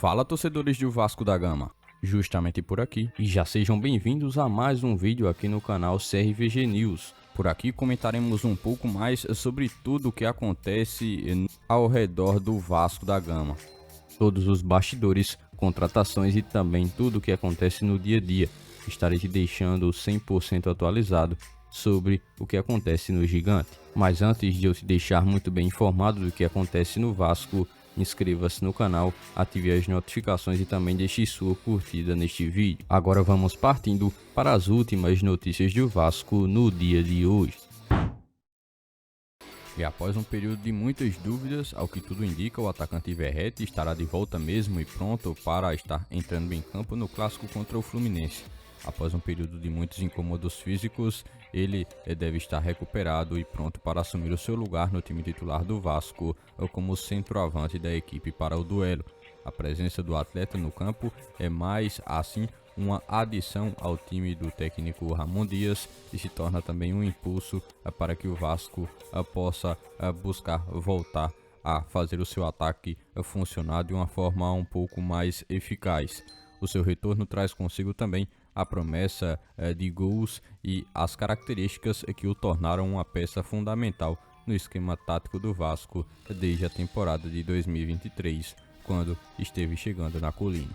Fala, torcedores do Vasco da Gama, justamente por aqui, e já sejam bem-vindos a mais um vídeo aqui no canal CRVG News. Por aqui comentaremos um pouco mais sobre tudo o que acontece ao redor do Vasco da Gama. Todos os bastidores, contratações e também tudo o que acontece no dia a dia. Estarei te deixando 100% atualizado sobre o que acontece no Gigante. Mas antes de eu te deixar muito bem informado do que acontece no Vasco, inscreva-se no canal, ative as notificações e também deixe sua curtida neste vídeo. Agora vamos partindo para as últimas notícias do Vasco no dia de hoje. E após um período de muitas dúvidas, ao que tudo indica, o atacante Verratti estará de volta mesmo e pronto para estar entrando em campo no clássico contra o Fluminense. Após um período de muitos incômodos físicos, ele deve estar recuperado e pronto para assumir o seu lugar no time titular do Vasco como centroavante da equipe para o duelo. A presença do atleta no campo é mais assim uma adição ao time do técnico Ramon Dias e se torna também um impulso para que o Vasco possa buscar voltar a fazer o seu ataque funcionar de uma forma um pouco mais eficaz. O seu retorno traz consigo também a promessa de gols e as características que o tornaram uma peça fundamental no esquema tático do Vasco desde a temporada de 2023, quando esteve chegando na colina.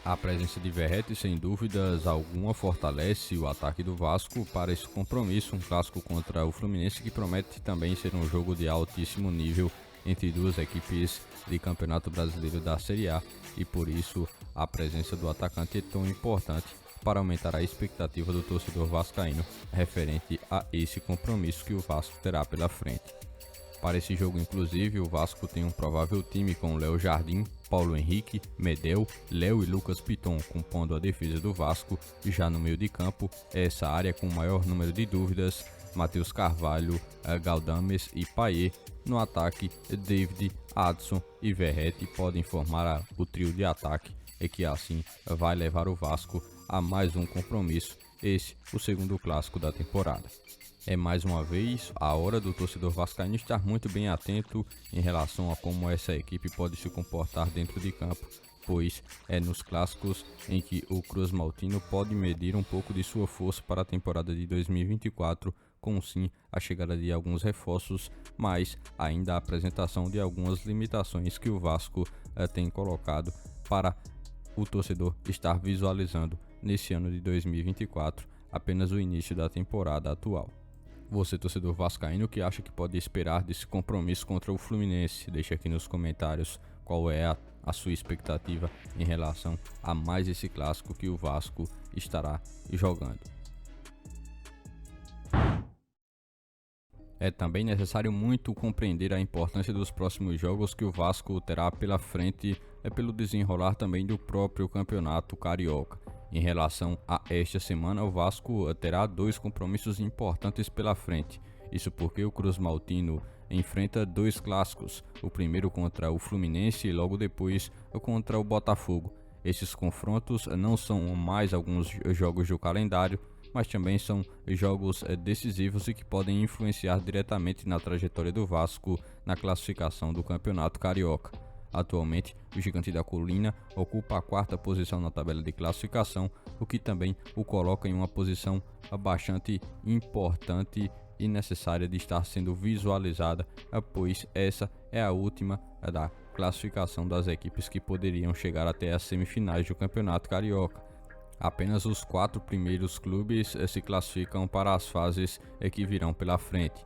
A presença de Verratti, sem dúvidas alguma, fortalece o ataque do Vasco para esse compromisso, um clássico contra o Fluminense que promete também ser um jogo de altíssimo nível entre duas equipes de Campeonato Brasileiro da Série A, e por isso a presença do atacante é tão importante para aumentar a expectativa do torcedor vascaíno referente a esse compromisso que o Vasco terá pela frente. Para esse jogo, inclusive, o Vasco tem um provável time com Léo Jardim, Paulo Henrique, Medel, Léo e Lucas Piton compondo a defesa do Vasco. Já no meio de campo, essa área com o maior número de dúvidas, Matheus Carvalho, Galdames e Payet. No ataque, David, Adson e Verratti podem formar o trio de ataque e que assim vai levar o Vasco a mais um compromisso, esse o segundo clássico da temporada. É mais uma vez a hora do torcedor vascaíno estar muito bem atento em relação a como essa equipe pode se comportar dentro de campo, pois é nos clássicos em que o Cruz Maltino pode medir um pouco de sua força para a temporada de 2024, com sim a chegada de alguns reforços, mas ainda a apresentação de algumas limitações que o Vasco tem colocado para o torcedor estar visualizando nesse ano de 2024, apenas o início da temporada atual. Você, torcedor vascaíno, que acha que pode esperar desse compromisso contra o Fluminense? Deixa aqui nos comentários qual é a sua expectativa em relação a mais esse clássico que o Vasco estará jogando. É também necessário muito compreender a importância dos próximos jogos que o Vasco terá pela frente pelo desenrolar também do próprio campeonato carioca. Em relação a esta semana, o Vasco terá dois compromissos importantes pela frente. Isso porque o Cruz Maltino enfrenta dois clássicos, o primeiro contra o Fluminense e logo depois contra o Botafogo. Esses confrontos não são mais alguns jogos do calendário, mas também são jogos decisivos e que podem influenciar diretamente na trajetória do Vasco na classificação do Campeonato Carioca. Atualmente, o Gigante da Colina ocupa a quarta posição na tabela de classificação, o que também o coloca em uma posição bastante importante e necessária de estar sendo visualizada, pois essa é a última da classificação das equipes que poderiam chegar até as semifinais do Campeonato Carioca. Apenas os 4 primeiros clubes se classificam para as fases que virão pela frente.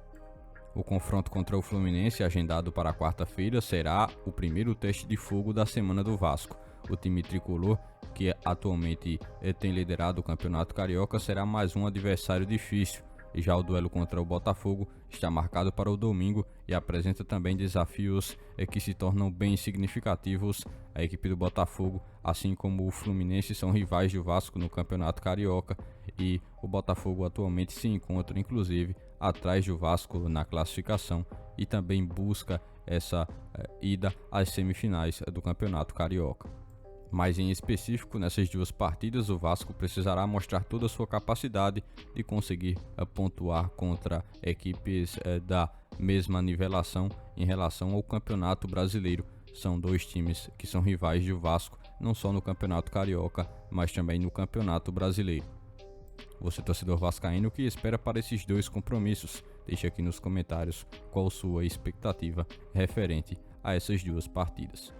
O confronto contra o Fluminense, agendado para quarta-feira, será o primeiro teste de fogo da semana do Vasco. O time tricolor, que atualmente tem liderado o Campeonato Carioca, será mais um adversário difícil. E já o duelo contra o Botafogo está marcado para o domingo e apresenta também desafios que se tornam bem significativos. A equipe do Botafogo, assim como o Fluminense, são rivais do Vasco no Campeonato Carioca e o Botafogo atualmente se encontra inclusive atrás do Vasco na classificação e também busca essa ida às semifinais do Campeonato Carioca. Mas em específico, nessas duas partidas, o Vasco precisará mostrar toda a sua capacidade de conseguir pontuar contra equipes da mesma nivelação em relação ao Campeonato Brasileiro. são dois times que são rivais do Vasco, não só no Campeonato Carioca, mas também no Campeonato Brasileiro. Você, torcedor vascaíno, o que espera para esses dois compromissos? Deixe aqui nos comentários qual sua expectativa referente a essas duas partidas.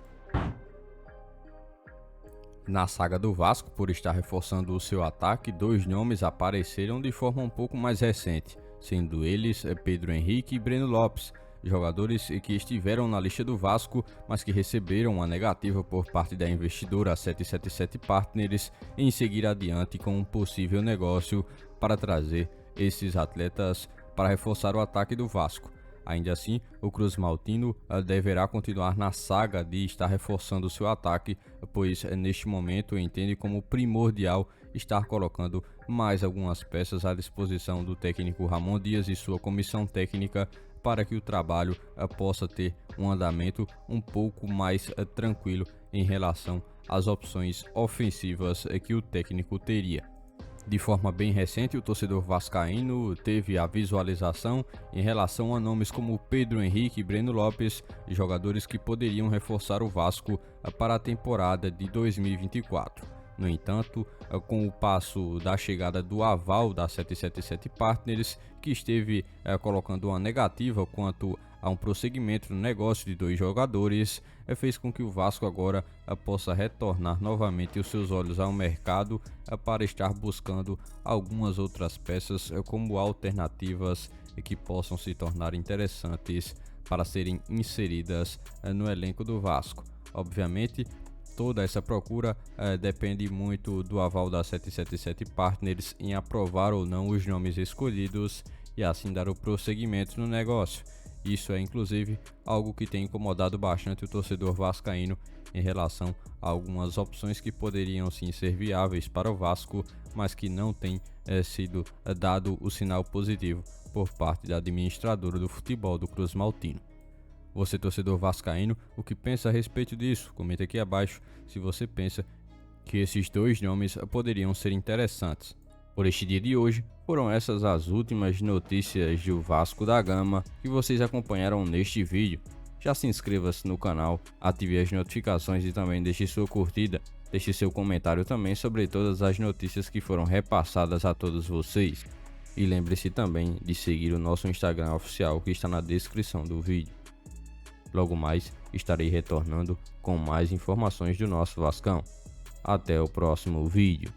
Na saga do Vasco, por estar reforçando o seu ataque, dois nomes apareceram de forma um pouco mais recente, sendo eles Pedro Henrique e Breno Lopes, jogadores que estiveram na lista do Vasco, mas que receberam uma negativa por parte da investidora 777 Partners em seguir adiante com um possível negócio para trazer esses atletas para reforçar o ataque do Vasco. Ainda assim, o Cruz Maltino deverá continuar na saga de estar reforçando seu ataque, pois neste momento entende como primordial estar colocando mais algumas peças à disposição do técnico Ramon Dias e sua comissão técnica para que o trabalho possa ter um andamento um pouco mais tranquilo em relação às opções ofensivas que o técnico teria. De forma bem recente, o torcedor vascaíno teve a visualização em relação a nomes como Pedro Henrique e Breno Lopes, jogadores que poderiam reforçar o Vasco para a temporada de 2024. No entanto, com o passo da chegada do aval da 777 Partners, que esteve colocando uma negativa quanto a um prosseguimento no negócio de dois jogadores, fez com que o Vasco agora possa retornar novamente os seus olhos ao mercado para estar buscando algumas outras peças como alternativas que possam se tornar interessantes para serem inseridas no elenco do Vasco. Obviamente, toda essa procura depende muito do aval da 777 Partners em aprovar ou não os nomes escolhidos e assim dar o prosseguimento no negócio. Isso é inclusive algo que tem incomodado bastante o torcedor vascaíno em relação a algumas opções que poderiam sim ser viáveis para o Vasco, mas que não tem sido dado o sinal positivo por parte da administradora do futebol do Cruz Maltino. Você, torcedor vascaíno, o que pensa a respeito disso? Comenta aqui abaixo se você pensa que esses dois nomes poderiam ser interessantes. Por este dia de hoje, foram essas as últimas notícias do Vasco da Gama que vocês acompanharam neste vídeo. Já se inscreva-se no canal, ative as notificações e também deixe sua curtida. Deixe seu comentário também sobre todas as notícias que foram repassadas a todos vocês. E lembre-se também de seguir o nosso Instagram oficial que está na descrição do vídeo. Logo mais estarei retornando com mais informações do nosso Vascão. Até o próximo vídeo.